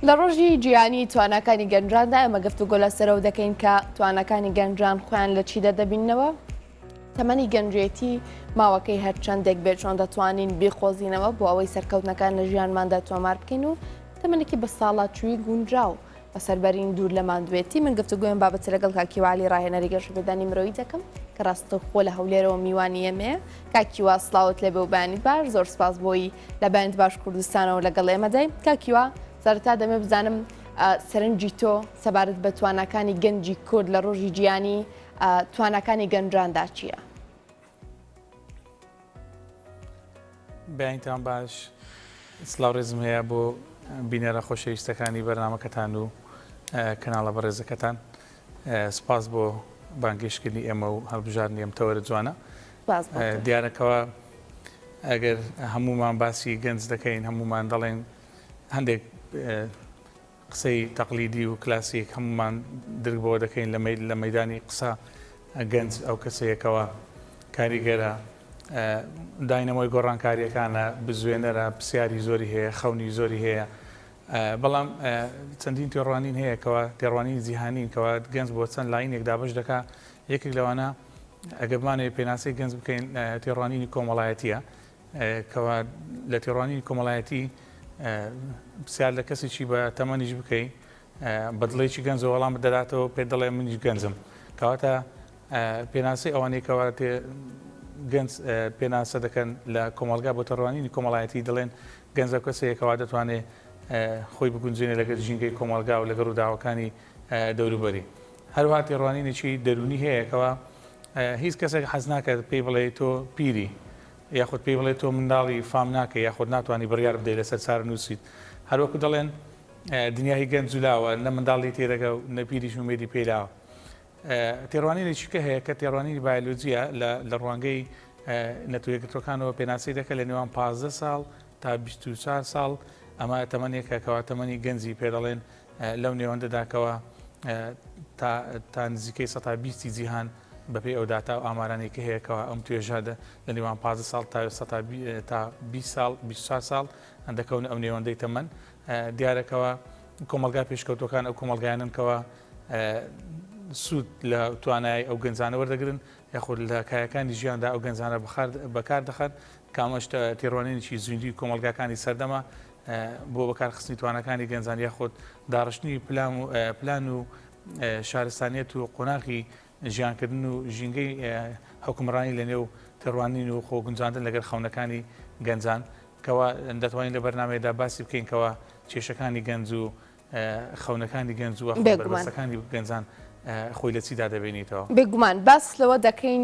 لە ڕۆژی جیهانی توانەکانی گەنجاندا ئەمە گفتوگۆ لەسەرەوە دەکەین کە توانەکانی گەنجان خۆیان لە چی دەبینەوە؟ تەمەنی گەنجێتی ماوەکەی هەر چەندێک بێت چۆن دەتوانین بیخۆزینەوە بۆ ئەوەی سەرکەوتنەکان لە ژیانماندا تۆمار بکەین و تەمەنێکی بە ساڵاتچووی گونجاو بە سەربەرین دوور لە ماندوێتی من گفتوگوێم بابەت لەگەڵ کاکیوالی ڕاهێنەری گەشتبێدانی مرۆیی دەکەم کە ڕاستەوخۆ لە هەولێرەوە میوانی ئێمەیە کاکیوا سڵاوت لێ بێ و بەیانی باش زۆر سپاس بۆی لە بەیانت باش کوردستانەوە لەگەڵ ئێمەدەی کاکیوا سەرەتا دەمێ بزانم سەرنجی تۆ سەبارەت بە توانەکانی گەنجی کورد لە ڕۆژی جیهانی توانەکانی گەنجاندا چییە؟ بەیانتان باش سڵاو ڕێزم هەیە بۆ بینەرە خۆشەویستەکانی بەرنامەکەتان و کەناڵە بەڕێزەکەتان سپاس بۆ بانگێشتکردنی ئێمە و هەڵبژاردنی ئەم تەوەرە جوانە دیارەکەوە ئەگەر هەمومان باسی گەنج دەکەین هەمومان دەڵێن هەندێک قسەی تەقلیدی و کلاسیک هەمومان درگبەوە دەکەین لە مەیدانی قسە گەنج ئەو کەسەیەکەوە کاریگەرە داینەمۆی گۆڕانکاریەکانە بزوێنەرە پرسیاری زۆری هەیە خەونی زۆری هەیە بەڵام چەندین تێڕوانین هەیە کەەوە تێڕوانی جیهانین کەەوە گەنج بۆ چەند لاینێک دابش دەکات یەکێک لەوانە ئەگەرمانێ پێناسی گەنج بکەین تێڕوانینی کۆمەڵایەتیە کەەوە لە تێڕوانینی کۆمەڵایەتی پرسیار لە کەسێکی بە تەمەنیش بکەین بەدڵێکی گەنج وەڵام دەداتەوە پێ دەڵێ منیش گەنجم کەواتە پێناسی ئەوانەیەکەوە گەنج پێناسە دەکەن لە کۆمەلگا بۆ تەڕوانینی کۆمەڵایەتی دەڵێن گەنجە کەسەیەکەوە دەتوانێت خۆی بگونجێنێ لەگەر ژینگەی کۆمەلگا و لەگەڕ ڕووداوەکانی دەوروبەری هەروها تێڕوانینێکی دەرونی هەیەکەوە هیچ کەسێک حەز ناکات پێی بڵێ تۆ پیری یاخود پێی بڵێ تۆ منداڵی فام ناکە یاخود ناتوانانی بڕیار بدەیت لەسەر چارە نووسیت هەروەکو دەڵێن دنیای گەنج جولاوە نە منداڵی تێدەگە و نە پیریش ومێدی پێیلاوە تێڕوانینێکی کە هەیە کە تێڕوانینی بایۆلۆجیە لە ڕوانگەی نەتوەیەکگرتوەکانەوە پێناسی دەکە لە نێوان 15 ساڵ تا 24 ساڵ ئەمە تەمەنێکەکەوە تەمەنی گەنجی پێدەڵێن لەو نێوەندەداکەوە تا نزیکەی 120 جیهان بەپێی ئەو داتا و ئامارانێکی هەیەکەوە ئەم توێژادە لە نێوان 15 ساڵ تا 20 ساڵ 24 ساڵ هەندەکەون ئەو نێوەندەی تەمەن دیارەکەوە کۆمەلگا پێشکەوتەکان ئەو کۆمەلگایانن کەەوە سوود لە توانای ئەو گەنجانە وەردەگرن یاخود لە کایەکانی ژیاندا ئەو گەنجانە بەکار دەخات کامەشتە تێڕوانینێکی زویندی کۆمەلگاکانی سەردەما بۆ بەکارخستنی توانەکانی گەنجان یاخود داڕشتنی پلان و شارستانیەت و قۆناغی ژیانکردن و ژینگەی حکومڕانی لە نێو تێڕوانین و خۆگونجاندن لەگەر خەونەکانی گەنجان کەەوە دەتوانین لە بەرنامەیەدا باسی بکەین کەەوە کێشەکانی گەنج و خەونەکانی گەنج و بەربەستەکانی گەنجان خۆی لە چیدا دەبێنیتەوە بێگومان باس لەوە دەکەین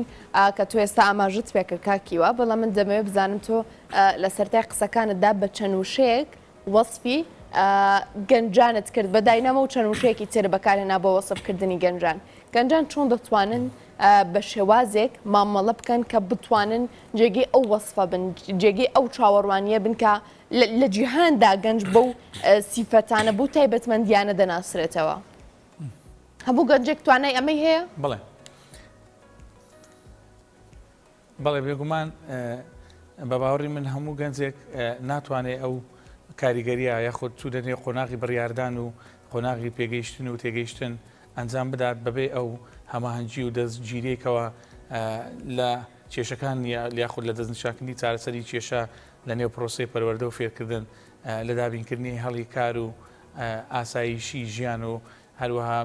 کە تۆ ئێستا ئاماژت پێکرد کاکیوە بەڵام من دەمەوێت بزانم تۆ لە سەرای قسەکانتدا بە چەنووشەیەک وەصفی گەنجانت کرد بە داینەمە و چەنووشەیەکی تێر بەکارهێنا بۆ وەسفکردنی گەنجان چۆن دەتوانن بە شێوازێک مامەڵە بکەن کە بتوانن جێگەی ئەو وەصفە بن جێگەی ئەو چاوەڕوانیە بن کە لە جیهاندا گەنج بەو سیفەتانە بۆ تایبەتمەندیانە دەناسرێتەوە هەموو گەنجێک توانای ئەمەی هەیە؟ بەڵێ بێگومان بە باوەڕی من هەموو گەنجێک ناتوانێت ئەو کاریگەریە یاخود چوو دەنێ قۆناغی بڕیاردان و قۆناغی پێگەیشتن و تێگەیشتن ئەنجام بدات بەبێ ئەو هەماهەنگی و دەستگیرێکەوە لە کێشەکان یاخود لە دەستنیشاکردنی چارەسەری کێشە لە نێو پرۆسی پەروەردە و فێرکردن لە دابینکردنی هەڵی کار و ئاسایشی ژیان و هەروەها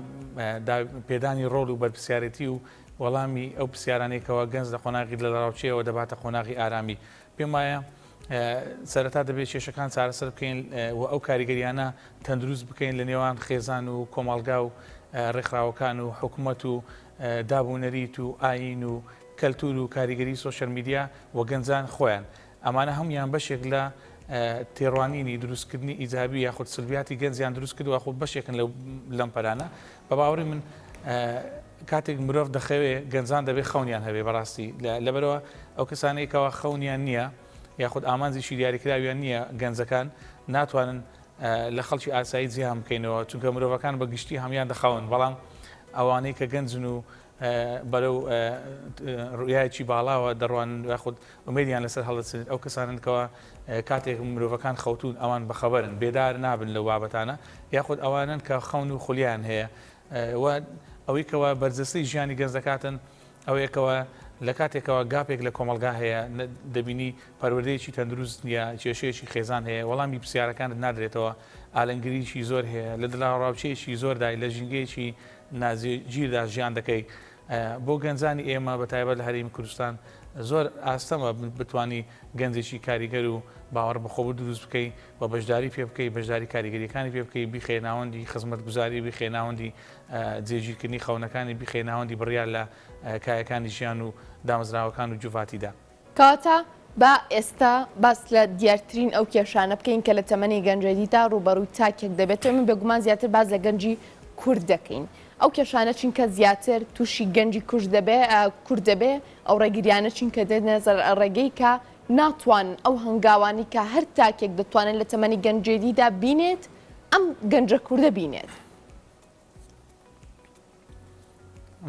پێدانی ڕۆڵ و بەرپرسیارەتی و وەڵامی ئەو پرسیارانێکەوە گەنج لە قۆناغی لە ڕاوچەیەوە دەباتە قۆناغی ئارامی پێم وایە سەرەتا دەبێت کێشەکان چارەسەر بکەین و ئەو کاریگەریانە تەندروست بکەین لە نێوان خێزان و کۆمەڵگا و ڕێکخراوەکان و حکوومەت و دابوونەریت و ئاین و کەلتور و کاریگەری سۆشەل میدیا و گەنجان خۆیان ئەمانە هەمویان بەشێک لە تێڕوانینی دروستکردنی ئیجابی یاخود سلبیاتی گەنجیان دروست کردو یاخود بەشێکن لەم پەرانە بە باوەڕی من کاتێک مرۆڤ دەخەوێت گەنجان دەبێت خەونیان هەبێ بەڕاستی لەبەرەوە ئەو کەسانەیەکەوە خەونیان نییە یاخود ئامانجیشی دیاریکراویان نییە گەنجەکان ناتوانن لە خەڵکی ئاسایی جیان بکەینەوە چونکە مرۆڤەکان بە گشتی هەمان دەخەون بەڵام ئەوانەی کە گەنجن و بەرەو ڕویایکی باڵاوە دەڕوان یاخود ئومێدیان لەسەر هەڵدەچێت ئەو کەساننکەوە کاتێک مرۆڤەکان خەوتون ئەوان بەخەبەرن بێدار نابن لەو بابەتانە یاخود ئەوانن کە خەون و خولیان هەیە ئەوەی کەەوە بەرزەستی ژیانی گەنج دەکاتن ئەوەیەکەوە لە کاتێکەوە گاپێک لە کۆمەلگا هەیە دەبینی پەروەردەیەکی تەندروست نییە کێشەیەکی خێزان هەیە وەڵامی پرسیارەکانت نادرێتەوە ئالەنگریشی زۆر هەیە لە دڵاڕاوچەیەکی زۆردای لە ژینگەیەکی نازیگیردا ژیان دەکەی بۆ گەنجانی ئێمە بەتایبەت لە هەرێمی کوردستان زۆر ئاستەمە بتانی گەنجێکی کاریگەر و باوەڕ بەخۆ دروست بکەی بە بەشداری پێ بکەی بەشداری کاریگەریەکانی پێ بکەی بیخێناوەندی خزمەت گوزاری بیخێناوەندی جێگیرکردنی خەونەکانی بیخێناوەندی بڕیار لە کایەکانی ژیان و دامەزراوەکان و جوڤاتیدا. کاتە با ئێستا باس لە دیارترین ئەو کێشانە بکەین کە لە تەمەنی گەنجێدیدا ڕوبەڕووی تاکێک دەبێت من بێگومان زیاتر باز لە گەنجی کورد دەکەین. ئەو کێشانە چینکە زیاتر تووشی گەنجی کورد دەبێ ئەو ڕێگیریانە چینکە دێنەزەر ڕێگەی کە ناتوانن ئەو هەنگاوانی کە هەر تاکێک دەتوانن لە تەمەنی گەنجێدیدا بینێت ئەم گەنجە کووردە بینێت.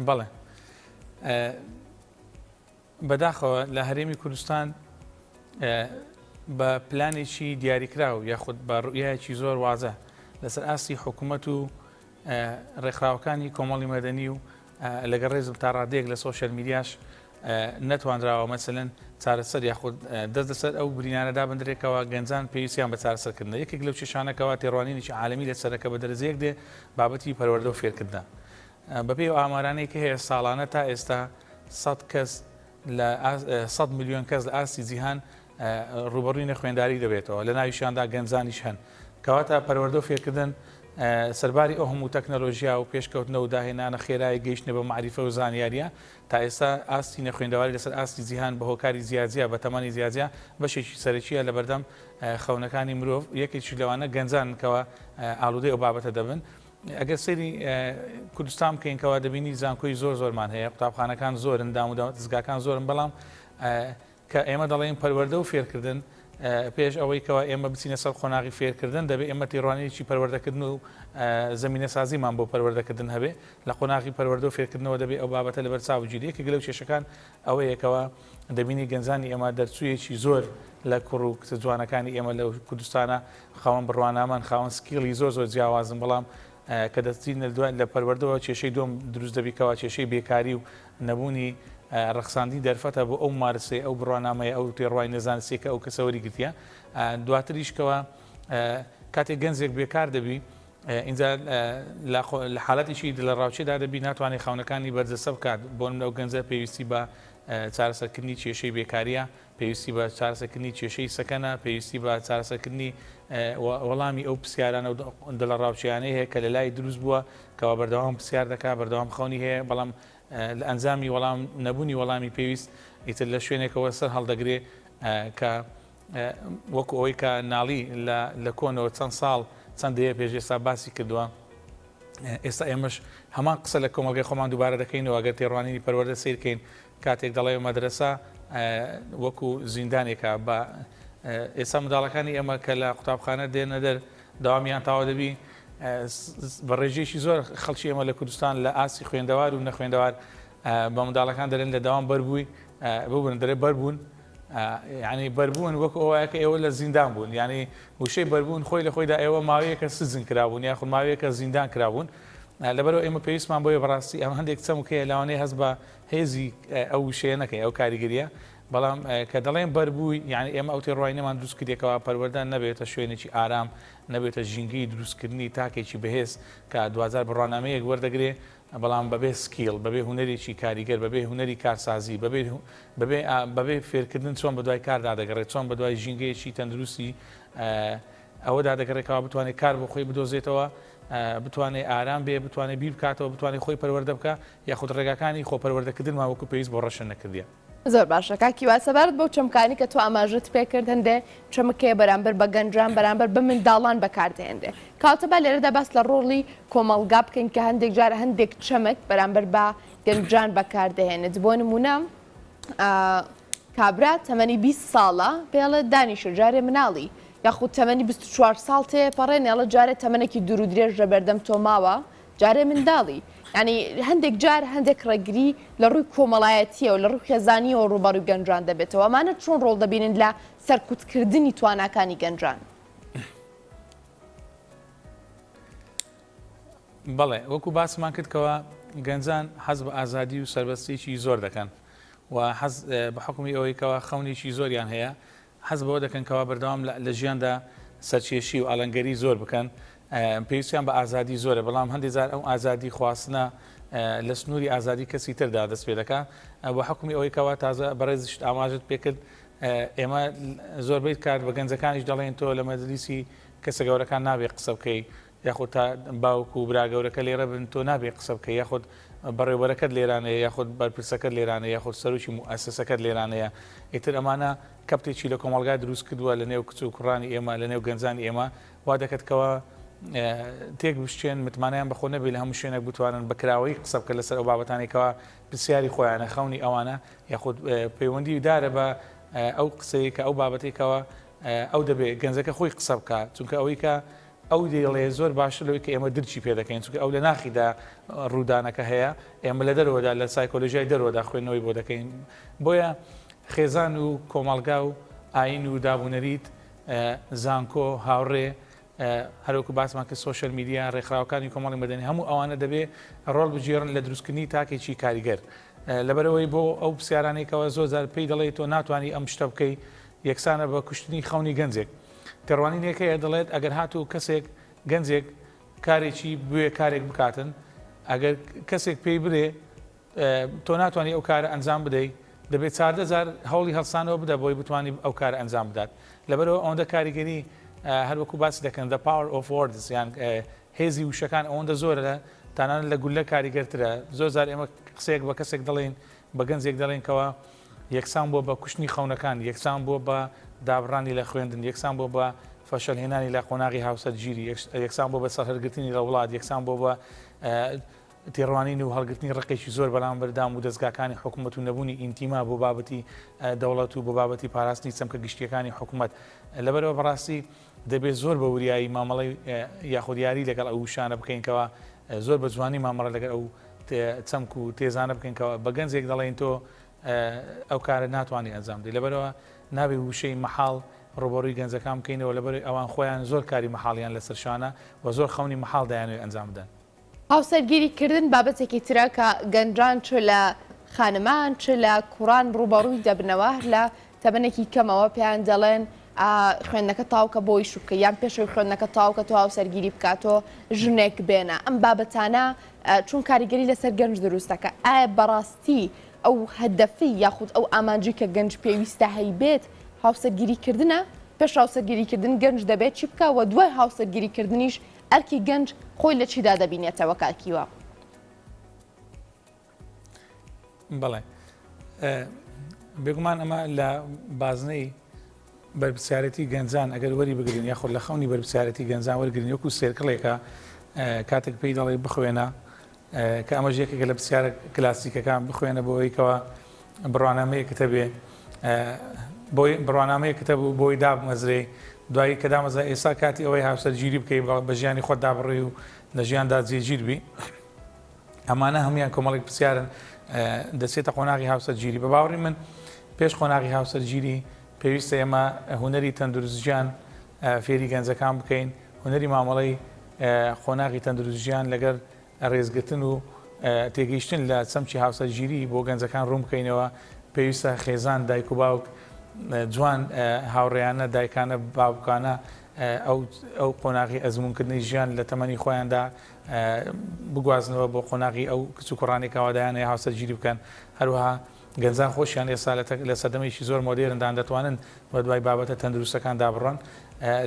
بەڵێ بەداخەوە لە هەرێمی کوردستان بە پلانێکی دیاریکراو یاخود بە ڕوئایەکی زۆر وازە لەسەر ئاستی حکوومەت و ڕێکخراوەکانی کۆمەڵی مەدەنی و لەگەڵ ڕێزم تا ڕادەیەک لە سۆشیال میدیاش نەتوانراوە مەسەلەن چارەسەر یاخود دەست لەسەر ئەو برینانەدا بندرێکەوە گەنجان پێویستیان بە چارەسەرکردن یەکێک لەو کێشانەکەەوە تێڕوانینێکی عالەمی لەسەرەکە بە دەرەجەیەک دێ بابەتی پەروەردە و فێرکردن بەپێی ئەو ئامارانەی کە هەیە ساڵانە تا ئێستا 100 میلیۆن کەس لە ئاستی جیهان ڕوبەڕووی نەخوێنداری دەبێتەوە لە ناویشیاندا گەنجانیش هەن کەواتە پەروەردە و فێرکردن سەرباری ئەو هەموو تەکنەلۆژیا و پێشکەوتنە و داهێنانە خێرای گەیشتنە بە معریفە و زانیاریە تا ئێستا ئاستی نەخوێندەواری لەسەر ئاستی جیهان بە هۆکاری زیادزیە بە تەمانی زیادزیە بەشێکی سەرەکیە لە بەردەم خەونەکانی مرۆڤ یەکێکی لەوانە گەنجانکەوە ئالوودەی ئەو بابەتە دەبن ئەگەر سەیری کوردستان بکەینکەوە دەبینی زانکۆی زۆرمان هەیە قوتابخانەکان زۆرن دام و دەستگاکان زۆرن بەڵام کە ئێمە دەڵێن پەروەردە و فێرکردن پێش ئەوەی کەەوە ئێمە بچینە سەر خۆناغی فێرکردن دەبێت ئێمە تێڕوانێکی پەروەردەکردن و زمینە سازیمان بۆ پەروەردەکردن هەبێ لە خۆناغی پەروەردە و فێرکردنەوە دەبێت ئەو بابەتە لەبەر چاوجیری یەکێک لەو کێشەکان ئەوەیەکەوە دەبینی گەنجانی ئێمە دەرچوویەکی زۆر لە کوڕ و کچە جوانەکانی ئێمە لە کوردستانە خاوەن بڕوانامان خاوەن سکیڵی زۆر جیاوازن بەڵام کە دەستین لە پەروەردەوە کێشەی دۆم دروست دەبیکەوە کێشەی بێکاری و نەبوونی ڕخساندی دەرفەتە بۆ ئەو مارسی ئەو بڕوانامەیە ئەو تێڕوای نەزانسیەکە ئەو کەسەوەری گرتیە دواتریشکەوە کاتێک گەنجێک بێکار دەبی اینجا لە حاڵەتیشی لە ڕاوچێدا دەبی ناتوانێت خاونەکانی بەرزەسە بکات بۆ ئەو گەنجە پێویستی بە چارەسەرکردنی کێشەی بێکاریە پێویستی بە چارەسەرکردنی کێشەی سەکەنە پێویستی بە چارەسەرکردنی وەڵامی ئەو پرسیارانە و دڵە ڕاوچیانەی هەیە کە لە لای دروست بووە کەەوە بەردەوام پرسیار دەکات بەردەوام خەونی هەیە بەڵام لە ئەنجامی وەڵام نەبوونی وەڵامی پێویست ئیتر لە شوێنێکەوە سەر هەڵدەگرێ کە وەکو ئەوەی کە ناڵی لە کۆنەوە چەند ساڵ چەندەیە پێش ئێستا باسی کردووە ئێستا ئێمەش هەمان قسە لە کۆمەلگەی خۆمان دووبارە دەکەینەوە ئەگەر تێڕوانینی پەروەردە سیرکەین کاتێک دەڵێ مەدرسە وەکو زیندانێکە بە ئێستا منداڵەکانی ئێمە کە لە قوتابخانە دێنە دەر داوامیان تاوا دەبی بە ڕێژێکی زۆر خەڵکی ئێمە لە کوردستان لە ئاسی خوێندەوار و نەخوێندەوار بە منداڵەکان دەرێن لە داوام بەربووی ببوون دەرێ بەربوون ینی بەربوون وەکو ئەوەیە کە ئێوە لە زیندان بوون ینی وشەی بەربوون خۆی لە خۆیدا ئێوە ماوەیەکە سزن کرابوون یاخود ماوەیەکە زیندان کرابوون لەبەرەوە ئێمە پێویستمان بۆیە بەڕاستی ئەم هەندێک چەمکەیە لەوانەیە هەست بە هێزی ئەو وشەیە نەکەی ئەو کاریگەریە بەڵام کە دەڵێن بەربووی یعنی ئێمە ئەو تێڕوانینەمان دروست کردێکەوە پەروەردە نەبێتە شوێنێکی ئارام نەبێتە ژینگەی دروستکردنی تاکێکی بەهێز کە 2000 بڕوانامەیەک وەردەگرێ بەڵام بەبێ سکیل بەبێ هوەرێکی کاریگەر بەبێ هوەری کارسازی بەبێ فێرکردن چۆن بە دوای کاردا دەگەڕێت چۆن بە دوای ژینگەیەکی تەندروستی ئەوەدا دەگەڕێکەوە بتوانێت کار بۆ خۆی بدۆزێتەوە بتوانێت ئارام بێ بتوانێت بیر بکاتەوە بتوانێت خۆی پەروەردە بکە یاخود ڕێگاکانی خۆ پەروەردەکردنمان وەکو پێویست بۆ ڕەشە نەکردیە. زۆر باشە کاکی واسەبارەت بەو چەمکانی کە تۆ ئاماژت پێکرد هەندێ چەمکەیە بەرامبەر بە گەنجان بەرامبەر بە منداڵان بەکاردێنرێ کاتەبا لێرەدا باس لە ڕۆڵی کۆمەلگا بکەین کە هەندێک جار هەندێک چەمک بەرامبەر بە گەنجان بەکاردەهێنێت بۆ نمونە کابرا تەمەنی 20 ساڵە پێڵە دانیشە جارێ مناڵی یاخود تەمەنی 24 ساڵ تێپەڕێن ئێڵە جارێت تەمەنێکی دوور و درێژ لە بەردەم تۆ ماوە جارێ منداڵی ینی هەندێک جار هەندێک ڕێگری لە ڕووی کۆمەڵایەتیە و لە ڕووی خێزانیەوە ڕووبەڕووی گەنجان دەبێتەوە ئەمانە چۆن ڕۆڵ دەبینن لە سەرکوتکردنی تواناکانی گەنجان. بەڵێ وەکو باسمان کردکەوە گەنجان حەز بە ئازادی و سەربەستێکی زۆر دەکەن و حەز بە حکومی ئەوەیەکەوە خەونێکی زۆریان هەیە حەز بەوە دەکەنکەوە بەردەوام لە ژیاندا سەرچێشی و ئاڵنگەری زۆر بکەن پێویستیان بە ئازادی زۆرە بەڵام هەندێک جار ئەو ئازادی خواستنە لە سنووری ئازادی کەسی تردا دەست پێ دەکات بە حکومی ئەوەیەکەوە تازە بەڕێزیشت ئاماژت پێکرد ئێمە زۆربەی کار بە گەنجەکانیش دەڵێن تۆ لە مەجلیسی کەسە گەورەکان نابێت قسە بکەی یاخود تا باوکو و برا گەورەکە لێرە بن تۆ نابێت قسە بکەی یاخود بەڕێوەرەکەت لێرانەیە یاخود بەرپرسەکەت لێرانەیە یاخود سەرۆکی موئەسسەکەت لێرانەیە ئیتر ئەمانە کەپتێکی لە کۆمەڵگا دروست کردووە لە نێو کچ و کوڕانی ئێمە لە نێو گەنجانی ئێمە وا دەکەتکەوە تێک بشتێن متمانیان بەخۆ نەبێت لە هەموو شوێنێک بتوانن بەکراوەی قسە بکە لەسەر ئەو بابەتانێکەوە پرسیاری خۆیانە خەونی ئەوانە یاخود پەیوەندی دارە بە ئەو قسەیە کە ئەو بابەتێکەوە ئەو دەبێت گەنجەکە خۆی قسە بکات چونکە ئەوەی کە ئەو دێڵێ زۆر باشە لەوەی کە ئێمە درچی پێ دەکەین چونکە ئەو لە ناخیدا ڕوودانەکە هەیە ئێمە لە دەرەوەدا لە سایکۆلۆژیای دەرەوەدا خوێندنەوەی بۆ دەکەین بۆیە خێزان و کۆمەڵگا و ئاین و دابوونەریت زانکۆ هاوڕێ هەروەکو باسمان کە سۆشەل میدیا ڕێکخراوەکانی کۆمەڵی مەدەنی هەموو ئەوانە دەبێت ڕۆڵ بژێڕن لە دروستکردنی تاکێکی کاریگەر لەبەرەوەی بۆ ئەو پرسیارانێکەوە زۆر جار پێی دەڵێت تۆ ناتوانانی ئەم شتە بکەی یەکسانە بە کوشتنی خەونی گەنجێک تێڕوانینێکەیە دەڵێت ئەگەر هاتوو کەسێک گەنجێک کارێکی بوێ کارێک بکاتن ئەگەر کەسێک پێی برێ تۆ ناتوانانی ئەو کارە ئەنجام بدەیت دەبێت 400,000 هەوڵی هەڵسانەوە بدە بۆی بتوانانی ئەو کارە ئەنجام بدات لەبەرەوە ئەوەندە کاریگەری هەروەکو باسی دەکەن the power of words یان هێزی وشەکان ئەوەندە زۆرە لە تانان لە گولە کاریگەرترە زۆر جار ئێمە قسەیەک بە کەسێک دەڵێن بە گەنجێک دەڵێنکەوە یەکسان بۆ بە کوشتنی خەونەکان یەکسان بۆ بە دابڕانی لە خوێندن یەکسان بۆ بە فەشەلهێنانی لە قۆناغی هاوسەرگیری یەکسان بۆ بە سەرهەرگرتنی لە وڵات یەکسان بۆ بە تێڕوانین و هەڵگرتنی ڕقێکی زۆر بەڵام بەردام و دەستگاکانی حکوومەت و نەبوونی ئینتیما بۆ بابەتی دەوڵەت و بۆ بابەتی پاراستنی چەمکە گشتیەکانی حکوومەت لەبەرەوە بەڕاستی دەبێت زۆر بە وریایی مامەڵی یاخودیاری لەگەڵ ئەو شانە بکەینکەوە زۆر بە جوانی مامەڕە لەگەڵ ئەو چەمک و تێزانە بکەینکەوە بە گەنجێک دەڵێن تۆ ئەو کارە ناتوانانی ئەنجام بدەیت لەبەرەوە نابێ وشەی مەحاڵ ڕۆبەڕووی گەنجەکان بکەینەوە لەبەر ئەوان خۆیان زۆر کاری مەحاڵیان لەسەر شانە و زۆر خەونی مەحاڵ دەیانوێت ئەنجام بدەن. هاوسەرگیریکردن بابەتێکی ترە کە گەنجان چ لە خانمان چ لە کوڕان ڕوبەڕووی دەبنەوە لە تەمەنێکی کەمەوە پێیان دەڵێن خوێندنەکە تاوکە بۆی شوکە یان پێشەوەی خوێندنەکە تاوکە تۆ هاوسەرگیری بکاتۆ ژنێک بێنە ئەم بابەتانە چون کاریگەری لەسەر گەنج دروستەکە ئایا بەڕاستی ئەو هەدەفی یاخود ئەو ئامانجی کە گەنج پێویستە هەیبێت هاوسەرگیریکردنە پێش هاوسەرگیریکردن گەنج دەبێت چی بکە و دوای هاوسەرگیریکردنیش ئەرکی گەنج خۆی لە چیدا دەبینێتەوە کاکیوە؟ بەڵێ بێگومان ئەمە لە بازنەی بەرپرسیارەتی گەنجان ئەگەر وەری بگرین یاخۆ لە خەونی بەرپرسیارەتی گەنجان وەرگرین وەکو سێرکڵێکە کاتێک پێی دەڵێ بخوێنە کە ئەمە ژێکێکە لە پرسیارە کلاسیکەکان بخوێنە بۆەوەیکەوە بڕوانامەیە کتە بێ بۆی بڕوانامەیە کتە بوو بۆی دابمەزرێ دوایی کە دامەزە ئێستا کاتی ئەوەی هاوسەرگیری بکەیت بە ژیانی خۆت دابڕێ و لە ژیاندا جێگیربی ئەمانە هەمویان کۆمەڵێک پرسیارن دەچێتە قۆناغی هاوسەرگیری بە باوەڕی من پێش قۆناغی هاوسەرگیری پێویستە ئێمە هوەری تەندروستگیان فێری گەنجەکان بکەین هوەری مامەڵەی قۆناغی تەندروستگیان لەگەر ڕێزگرتن و تێگەیشتن لە چەمکی هاوسەرگیری بۆ گەنجەکان ڕوون بکەینەوە پێویستە خێزان دایک و باوک جوان هاوڕێیانە دایکانە باوکانە ئەو قۆناغی ئەزمونکردنی ژیان لە تەمەنی خۆیاندا بگوازنەوە بۆ قۆناغی ئەو کچ و کوڕانێکەوەدایانەیە هاوسەرگیری بکەن هەروەها گەنجان خۆشیان ئێستا لە سەردەمێکی زۆر مۆدێرندان دەتوانن بە دوای بابەتە تەندروستەکان دابڕۆن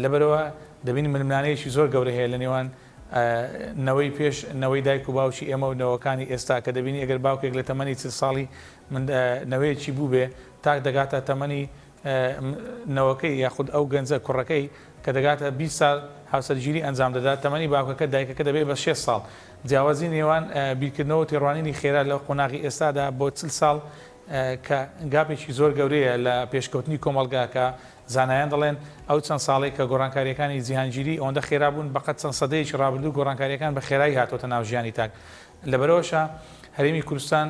لەبەرەوە دەبینی ململانەیەکی زۆر گەورە هەیە لە نێوان نەوەی پێش نەوەی دایک و باوکی ئێمە و نەوەکانی ئێستا کە دەبینی ئەگەر باوکێک لە تەمەنی 30 ساڵی نەوەیەکی بوو بێ تاک دەگاتە تەمەنی نەوەکەی یاخود ئەو گەنجە کوڕەکەی کە دەگاتە 20 ساڵ هاوسەرگیری ئەنجام دەدات تەمەنی باوکەکە دایکەکە دەبێت بە 6 ساڵ جیاوازی نێوان بیرکردنەوە تێڕوانینی خێرا لە قۆناغی ئێستادا بۆ 40 ساڵ کە گاپێکی زۆر گەورەیە لە پێشکەوتنی کۆمەلگاکە زانایان دەڵێن ئەو چەند ساڵێک کە گۆڕانکاریەکانی جیهانگیری ئەوەندە خێرا بوون بەقەت چەند سەدەیەکی ڕابردوو گۆڕانکاریەکان بە خێرایی هاتۆتە ناو ژیانی تاک لەبەرەوەشە هەرێمی کوردستان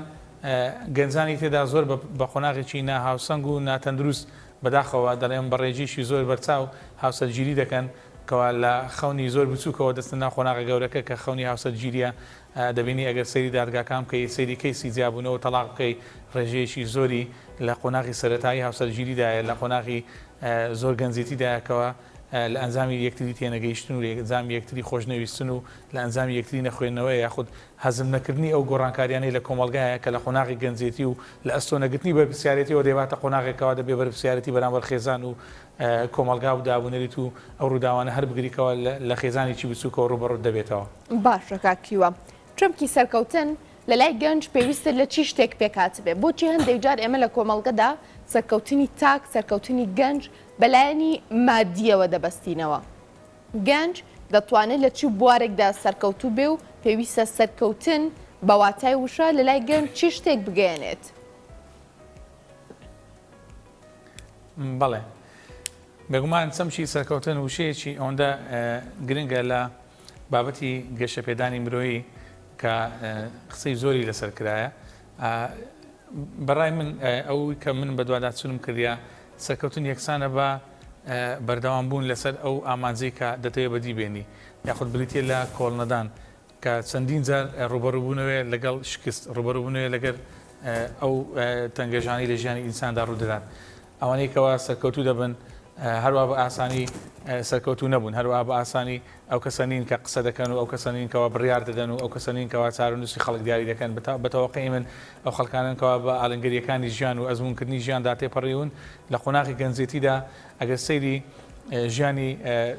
گەنجانی تێدا زۆر بە قۆناغێکی ناهاوسەنگ و ناتەندروست بەداخەوە دەڵێن بەڕێژیشی زۆر بەرچاو هاوسەرگیری دەکەن کەوا لە خەونی زۆر بچووکەوە دەستن ناو قۆناغە گەورەکە کە خەونی هاوسەرگیریە دەبینی ئەگەر سەیری دادگاکان بکەی سەیری کەیسی جیابوونەوە تەلاق بکەی ڕێژەیەکی زۆری لە قۆناغی سەرەتایی هاوسەرگیریدایە لە قۆناغی زۆر گەنجێتیدایەکەوە لە ئەنجامی یەکتری تێنەگەیشتن و ئەنجامی یەکتری خۆشنەویستن و لە ئەنجامی یەکتری نەخوێندنەوە یاخود هەزم نەکردنی ئەو گۆڕانکاریانەی لە کۆمەلگایە کە لە قۆناغی گەنجێتی و لە ئەستۆنەگرتنی بەرپرسیارەتیەوە دەباتە قۆناغێکەوە دەبێ بەرپرسیارەتی بەرامبەر خێزان و کۆمەلگا و دابوونەریت و ئەو ڕووداوانە هەر بگریکەوە لە خێزانێکی بچووکەوە ڕوبەڕوو دەبێتەوە. باشە کاکیوە چەمکی سەرکەوتن لە لای گەنج پێویستە لە چی شتێک پێکات بێ بۆچی هەندێک جار ئێمە لە کۆمەڵگەدا سەرکەوتنی تاک سەرکەوتنی گەنج بەلایەنی مادیەوە دەبەستینەوە گەنج دەتوانێت لە چی بوارێکدا سەرکەوتوو بێ و پێویستە سەرکەوتن بەواتای وشە لە لای گەنج چی شتێک بگەێنێت. بەڵێ بێگومان چەمشی سەرکەوتن وشەیەکی ئەوەندە گرنگە لە بابەتی گەشەپێدانی مرۆیی کە قسەی زۆری لەسەر کرایە بەڕای من ئەوی کە من بە دوواداچوونم کردیا سەرکەوتن یەکسانە بە بەردەوام بوون لەسەر ئەو ئامانجەی کە دەتەوێت بەدیبێنی یاخود بریتێ لە کۆڵنەدان کە چەندین جار ڕوبەڕووبوونەوەی لەگەڵ شکست ڕوبەڕووبوونەوەی لەگەر ئەو تەنگەژانی لە ژیانی ئینساندا ڕوودەدات ئەوانەی کەوا سەرکەوتوو دەبن هەروە بە ئاسانی سەرکەوتوو نەبوون هەروە بە ئاسانی ئەو کەسەنین کە قسە دەکەن و ئەو کەسەنین کەوا بڕیار دەدەن و ئەو کەسەنین کەوا چارەنووسی خەڵک دیاری دەکەن بەتەوەقعی من ئەو خەڵکانن کەوا بە ئاڵنگەریەکانی ژیان و ئەزمونکردنی ژیاندا تێپەڕیون لە قۆناغی گەنجێتیدا ئەگەر سەیری ژیانی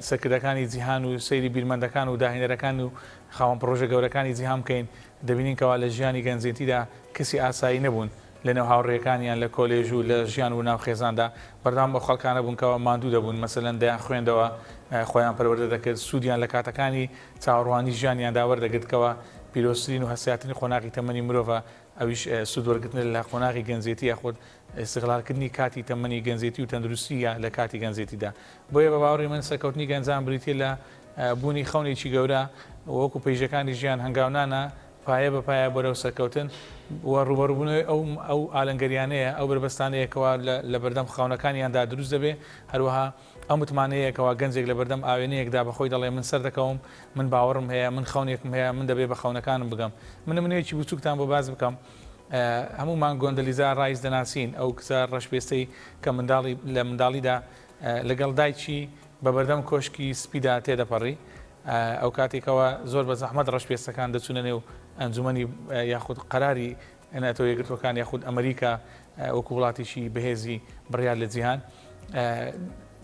سەرکردەکانی جیهان و سەیری بیرمەندەکان و داهێنەرەکان و خاوەن پرۆژە گەورەکانی جیهان بکەین دەبینین کەوا لە ژیانی گەنجێتیدا کەسی ئاسایی نەبوون لەنێو هاوڕێکانیان لە کۆلێژ و لە ژیان و ناو خێزاندا بەردام بە خەڵکانە بوونکەوە ماندوو دەبوون مەسەلەن دەیان خوێندەوە خۆیان پەروەردە دەکرد سوودیان لە کاتەکانی چاوەڕوانی ژیانیاندا وەردەگرتکەوە پیرۆستترین و هەسیاتنی قۆناغی تەمەنی مرۆڤە ئەویش سوودوەرگرتن لە قۆناغی گەنجێتی یاخود استقلالکردنی کاتی تەمەنی گەنجێتی و تەندروستیە لە کاتی گەنجێتیدا بۆیە بە باوەڕی من سەرکەوتنی گەنجان بریتێ لە بوونی خەونێکی گەورە وەکو پەیژەکانی ژیان هەنگاونانە پایە بە پایە بۆرەو سەرکەوتن و ڕوبەڕووبوونەوەی ئەو ئالنگەریانەیە ئەو بربەستانەیەکەوە لە بەردەم خاونەکانیاندا دروست دەبێ هەروەها ئەو متمانەیەکەوە گەنجێک لە بەردەم ئاوێنەیەکدا بەخۆی دەڵێ من سەر دەکەوم من باوەڕم هەیە من خەونێکم هەیە من دەبێ بە خەونەکانم بگەم منەیەکی بچووکتان بۆ باز بکەم هەمومان گۆندەلیزا ڕایز دەناسین ئەو کچە ڕەشپێستەی کە لە منداڵیدا لەگەڵ دایکی بە بەردەم کۆشکی سپیدا تێدەپەڕی ئەو کاتێکەوە زۆر بە زەحمەت ڕەشپێستەکان دەچونە نێو ئەنجومەنی یاخود قەراری ئەنەتەوە یەکگرتوەکان یاخود ئەمریکا وەکو وڵاتیشی بەهێزی بڕیار لە جیهان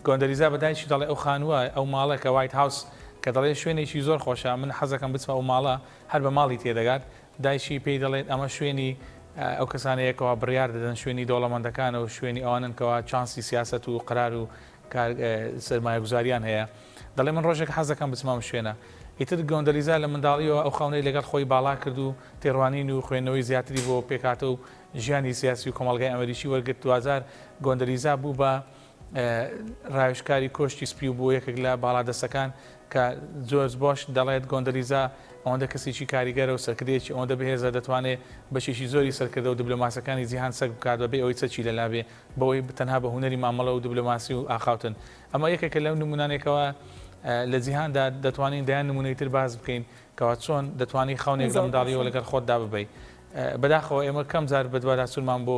گۆندەلیزا بەدایکی دەڵێ ئەو خانووە ئەو ماڵە کە وایت هاوس کە دەڵێ شوێنێکی زۆر خۆشە من حەزەکەم بچمە ئەو ماڵە هەر بە ماڵی تێدەگات دایکی پێی دەڵێت ئەمە شوێنی ئەو کەسانەیەکەوە بڕیار دەدەن شوێنی دەوڵەمەندەکان و شوێنی ئەوانن کەوا چانسی سیاست و قرار و سەرمایەگوزاریان هەیە دەڵێ من ڕۆژێک حەزەکەم بچمە شوێنە ئیتر گۆندەلیزا لە منداڵیەوە ئەو خەونەی لەگەڵ خۆی باڵا کرد و تێڕوانین و خوێندنەوەی زیاتری بۆ پێکاتە و ژیانی سیاسی و کۆمەڵگای ئەمریکی وەرگرت 2000 گۆندەلیزا بوو بە ڕایشکاری کۆشتی سپی و بۆ یەکێک لە باڵادەستەکان کە زۆر بۆش دەڵێت گۆندەلیزا ئەوەندە کەسێکی کاریگەرە و سەرکردێکی ئەوەندە بەهێزە دەتوانێت بەشێکی زۆری سەرکردە و دیبلۆماسەکانی جیهان سەگ بکات بەبێ ئەوەی چەچی لەلابێ بەوەی تەنها بە هونەری مامەڵە و دیبلۆماسی و ئاخاوتن ئەمە یەکێکە لەو نمونانێکەوە لە جیهاندا دەتوانین دەیان نمونەیتر باز بکەین کەوا چۆن دەتوانین خەونێک لە منداڵیەوە لەگەڵ خۆتدا ببەی بەداخەوە ئێمە کەم جار بە دوواداچوونمان بۆ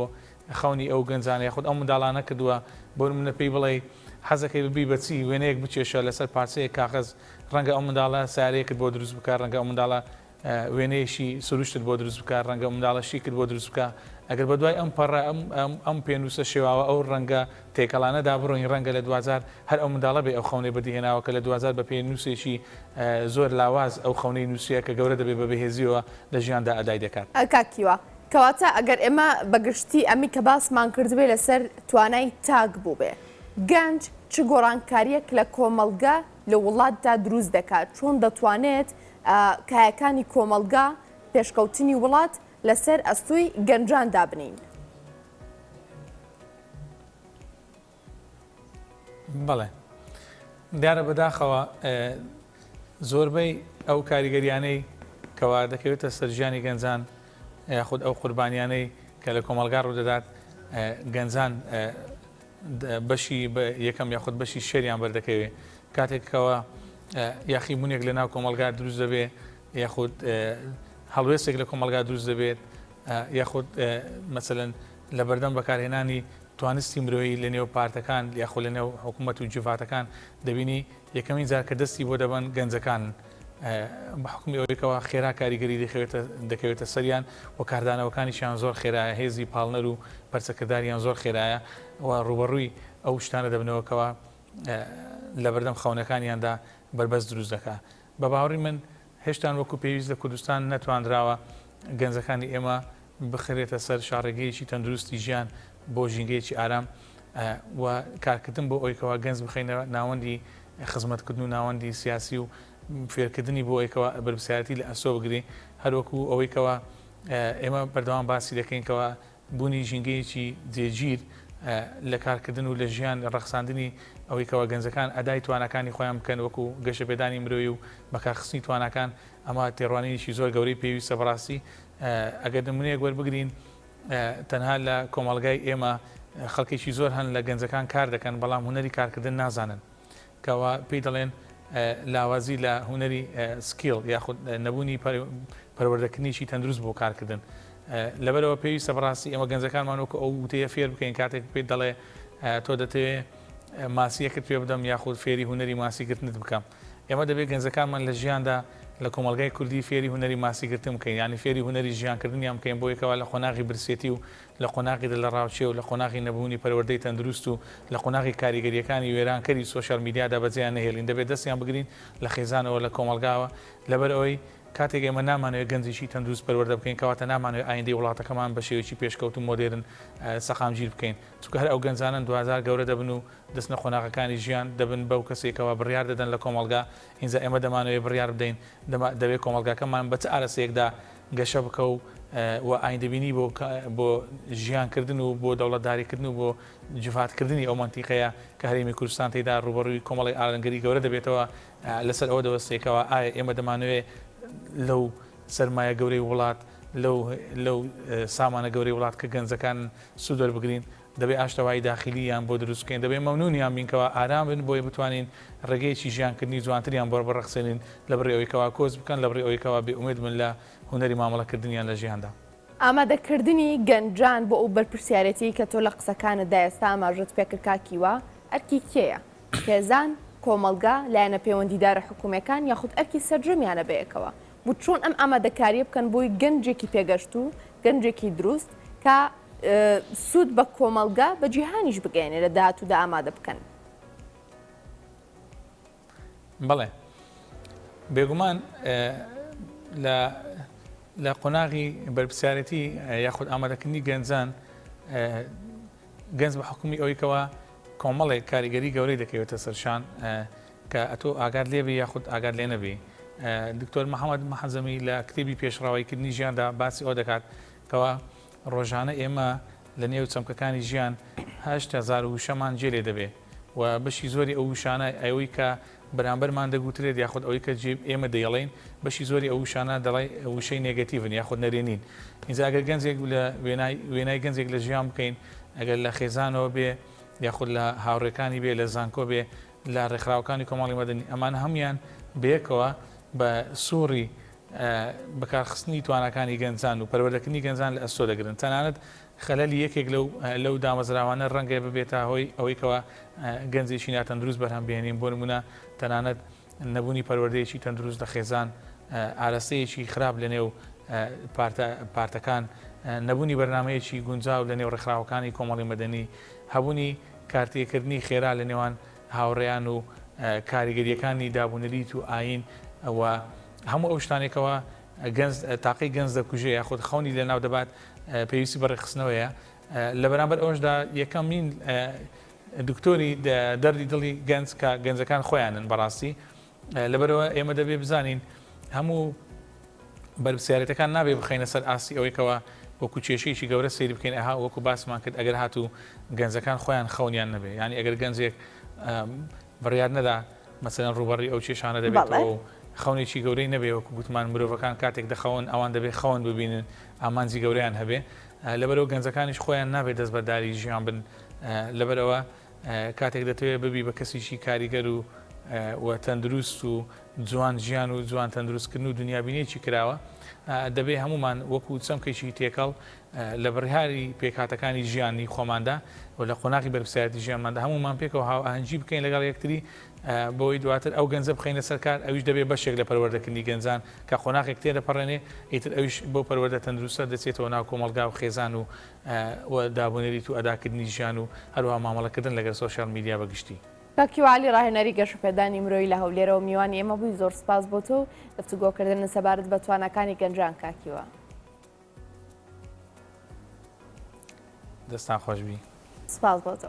خەونی ئەو گەنجانە یاخود ئەو منداڵانە کردووە بۆ منە پێی بڵێ حەزەکەی ببی بەچی وێنەیەک بچێشە لەسەر پارچەیە کاغەز ڕەنگە ئەو منداڵە سارەیەکت بۆ دروست بکات ڕەنگە ئەو منداڵە وێنەیەشی سروشتت بۆ دروست بکات ڕەنگە منداڵە شیکت بۆ دروست بکات ئەگەر بە دوای ئەم پەڕە ئەم پێنووسە شێواوە ئەو ڕەنگە تێکەڵانەدا بڕۆین ڕەنگە لە 2000 هەر ئەو منداڵە بێ ئەو خەونەی بەدیهێناوە کە لە 2000 بە پێنووسێکی زۆر لاواز ئەو خەونەی نووسیە کە گەورە دەبێت بە بەهێزیەوە لە ژیاندا ئەدای دەکات. کاکیوە کەواتە ئەگەر ئێمە بەگشتی ئەمی کە باسمان کردبێ لەسەر توانای تاک بوو بێ گەنج چ گۆڕانکاریەک لە کۆمەلگا لە وڵاتدا دروست دەکات چۆن دەتوانێت کایەکانی کۆمەلگا پێشکەوتنی وڵات لەسەر ئەستوی گەنجان دابنین. بەڵێ دیارە بەداخەوە زۆربەی ئەو کاریگەریانەی کەوا دەکەوێتە سەرژیانی گەنجان یاخود ئەو قوربانیانەی کە لە کۆمەلگا ڕوودەدات گەنجان بەشی یەکەم یاخود بەشی شەریان بەردەکەوێت کاتێکەوە یاخیبوونێک لە ناو کۆمەلگا دروست دەبێت یاخود هەڵوێستێک لە کۆمەلگا دروست دەبێت یاخود مەسەلەن لە بەردەم بەکارهێنانی توانستی مرۆیی لە نێو پارتەکان یاخود لە نێو حکوومەت و جوفاتەکان دەبینی یەکەمین جار کە دەستی بۆ دەبن گەنجەکان بە حکومی ئەوەیەکەوە خێرا کاریگەری دەکەوێتە سەریان و کاردانەوەکانیشیان زۆر خێرایە هێزی پاڵنەر و پەرچەکەداریان زۆر خێرایە و ڕوبەڕووی ئەو شتانە دەبنەوەکەوە لە بەردەم خەونەکانیاندا بربەست دروست دەکات بە باوەڕی من هێشتان وەکو پێویست لە کوردستان نەتواندراوە گەنجەکانی ئێمە بخرێتە سەر شارڕێگەیەکی تەندروستی ژیان بۆ ژینگەیەکی ئارام و کارکردن بۆ ئەوەیەکەوە گەنج بخینەوە ناوەندی خزمەتکردن و ناوەندی سیاسی و فێرکردنی بۆ ئەوەیەکەوە بەرپرسیارەتی لە ئەسۆ بگری هەروەکو ئەوەیەکەوە ئێمە بەردەوام باسی دەکەینکەوە بوونی ژینگەیەکی جێگیر لە کارکردن و لە ژیان ڕەخساندنی ئەوەیەکەوە گەنجەکان ئەدای توانەکانی خۆیان بکەن وەکو گەشە پێدانی مرۆیی و بەکارخستنی توانەکان ئەمە تێڕوانینیشی زۆر گەورەی پێویستە بەڕاستی ئەگەر نمونەیەک وەربگرین تەنها لە کۆمەڵگای ئێمە خەڵکێکی زۆر هەن لە گەنجەکان کار دەکەن بەڵام هوەری کارکردن نازانن کەوا پێی دەڵێن لاوازی لە هوەری سکیل یاخود نەبوونی پەروەردەکردنیشی تەندروست بۆ کارکردن لەبەرەوە پێویستە بەڕاستی ئێمە گەنجەکانمانەوەکە ئەو وتەیە فێر بکەین کاتێک پێ دەڵێ تۆ دەتەوێت ماسیەکەت پێ بدەم یاخود فێری هوەری ماسیگرتنت بکەم ئێمە دەبێت گەنجەکانمان لە ژیاندا لە کۆمەلگای کوردی فێری هوەری ماسیگرتن بکەین ینی فێری هوەری ژیانکردنیان بکەین بۆ یەکەوە لە قۆناغی برسێتی و لە قۆناغی لە ڕاوچێ و لە قۆناغی نەبوونی پەروەردەی تەندروست و لە قۆناغی کاریگەریەکانی وێرانکەری سوۆشیال میدیادا بەجێیان نەهێڵین دەبێت دەستیان بگرین لە خێزانەوە لە کۆمەلگاوە لەبەر ئەوەی کاتێک ئێمە نامانەوێت گەنجێکی تەندروست پەروەردە بکەین کەواتە نامانەوێت ئایندەی وڵاتەکەمان بە شێوەیەکی پێشکەوت و مۆدێرن سەقامگیر بکەین چونکە هەر ئەو گەنجانن 2000 گەورە دەبن و دەستنە قۆناغەکانی ژیان دەبن بەو کەسێکەوە بڕیار دەدەن لە کۆمەلگا ئینجا ئێمە دەمانەوێت بڕیار بدەین دەبێت کۆمەلگاکەمان بە چ ئارەسەیەکدا گەشە بکە و ئایندەبینی بۆ ژیانکردن و بۆ دەوڵەتداریکردن و بۆ جوفاتکردنی ئەو منتیقەیە کە هەرێمی کوردستان تێدا ڕوبەڕووی کۆمەڵی ئاڵنگەری گەورە دەبێتەوە لەسەر ئەوە دەوەستێکەوە ئایا ئێمە دەمانوێت لەو سەرمایە گەورەی وڵات لەو سامانە گەورەی وڵات کە گەنجەکان سوودەر بگرین دەبێت ئاشتەوایی داخلیان بۆ دروستکەین دەبێت مەمنونیان بینکەوە ئارام بن بۆی بتوانین ڕێگەیەکی ژیانکردنی جوانتریان بۆ بڕەخسێنین لە بڕێ ئەوەیەکەوە کۆز بکەن لە بڕێ ئەوەیەکەوە بێئومێد من لە هوەری مامەڵەکردنیان لە ژیاندا ئامادەکردنی گەنجان بۆ ئەو بەرپرسیارەتی کە تۆ لە قسەکانتدا ئێستا ئاماژەت پێکرد کاکیوە ئەرکی کێیە خێزان کۆمەلگا لایەنە پەیوەندیدارە حکوومەکان یاخود ئەرکی سەرجەمیانە بەیەکەوە بۆ چۆن ئەم ئامادەکاریە بکەن بۆی گەنجێکی پێگەشت و گەنجێکی دروست کە سوود بە کۆمەلگا بە جیهانیش بگەێنێ لە داهاتوودا ئامادە بکەن بەڵێ بێگومان لە قۆناغی بەرپرسیارەتی یاخود ئامادەکردنی گەنجان گەنج بە حکومی ئەوەیەکەوە کۆمەڵێک کاریگەری گەورەی دەکەوێتە سەرشان کە ئەتۆ ئاگاد لێبی یاخود ئاگاد لێ نەبی دکتۆر محەممەد مەحەزەمی لە کتێبی پێشڕاواییکردنی ژیاندا باسی ئەو دەکات کەەوە ڕۆژانە ئێمە لە نێو چەمکەکانی ژیان 8,000 وشەمان جێلێ دەبێت و بەشی زۆری ئەو وشانە ئەوەی کە بەرامبەرمان دەگوترێت یاخود ئەوەی کە ئێمە دەیڵین بەشی زۆری ئەو وشانە دەڵی وشەی نێگەتیڤن یاخود نەرێنین ئینجا ئەگەر گەنجێک لە وێنای گەنجێک لە ژیان بکەین ئەگەر لە خێزانەوە بێ یاخود لە هاوڕێکانی بێ لە زانکۆ بێ لە ڕێکخراوەکانی کۆمەڵی مەدەنی ئەمان هەمویان بەیەکەوە بە سووری بەکارخستنی توانەکانی گەنجان و پەروەردەکردنی گەنجان لە ئەستۆ دەگرن تەنانەت خەلەلی یەکێک لەو دامەزراوانە ڕەنگە ببێتە هۆی ئەوەیەکەوە گەنجێکی ناتەندروست بەرهەم بێنین بۆ نمونە تەنانەت نەبوونی پەروەردەیەکی تەندروست لە خێزان ئارەستەیەکی خراپ لە نێو پارتەکان نەبوونی بەرنمەیەکی گونجاو لە نێو ڕێکخراوەکانی کۆمەڵی مەدەنی هەبوونی کارتێکردنی خێرا لە نێوان هاوڕێیان و کاریگەریەکانی دابوونەریت و ئاین ئەوە هەموو ئەو شتانێکەوە تاقی گەنج دەکوژێ یاخود خەونی لە ناو دەبات پێویستی بەڕێخستنەوەیە لە بەرامبەر ئەوشدا یەکەمین دکتۆری دەردی دڵی گەنج کە گەنجەکان خۆیانن بەڕاستی لەبەرەوە ئێمە دەبێ بزانین هەموو بەرپرسیارەتەکان نابێ بخەینە سەر ئاسی ئەوەیەکەوە وەکو کێشەیەکی گەورە سەیری بکەین ئەها وەکو باسمان کرد ئەگەر هاتوو گەنجەکان خۆیان خەونیان نەبێ ینی ئەگەر گەنجێک بڕیار نەدا مەسەلەن ڕوبەڕی ئەو کێشانە دەبێتەوە خەونێکی گەورەی نەبێ وەکو گوتمان مرۆڤەکان کاتێک دەخەون ئەوان دەبێت خەون ببینن ئامانجی گەورەیان هەبێ لەبەرەوە گەنجەکانیش خۆیان نابێت دەست بەداری ژیان بن لەبەرەوە کاتێک دەتوێت ببی بە کەسیشی کاریگەر و تەندروست و جوان ژیان و جوان تەندروستکردن و دنیابینێکی کراوە دەبێ هەمومان وەکو چەمکێکی تێکەڵ لە بڕیاری پێکهاتەکانی ژیانی خۆماندا و لە قۆناغی بەرپرسایەتی ژیانماندا هەمومان پێکەوە هاوئاهەنگی بکەین لەگەڵ یەکتری بۆی دواتر ئەو گەنجە بخینە سەرکار ئەویش دەبێت بەشێک لە پەروەردەکردنی گەنجان کە قۆناغێک تێدەپەڕێنێ ئیتر ئەویش بۆ پەروەردە تەندروستە دەچێتەوە ناو کۆمەلگا و خێزان و دابوونەریت و ئەداکردنی ژیان و هەروەها مامەڵەکردن لەگەر سۆشیال میدیا بەگشتی. کاکیوالی ڕاهێنەری گەشتپێدانی مرۆیی لە هەولێرەوە میوانی ئێمە بووی زۆر سپاس بۆ تۆ و گفتوگۆکردن سەبارەت بە توانەکانی گەنجان کاکیوە. دەستان خۆش بی. سپاس بۆ تۆ.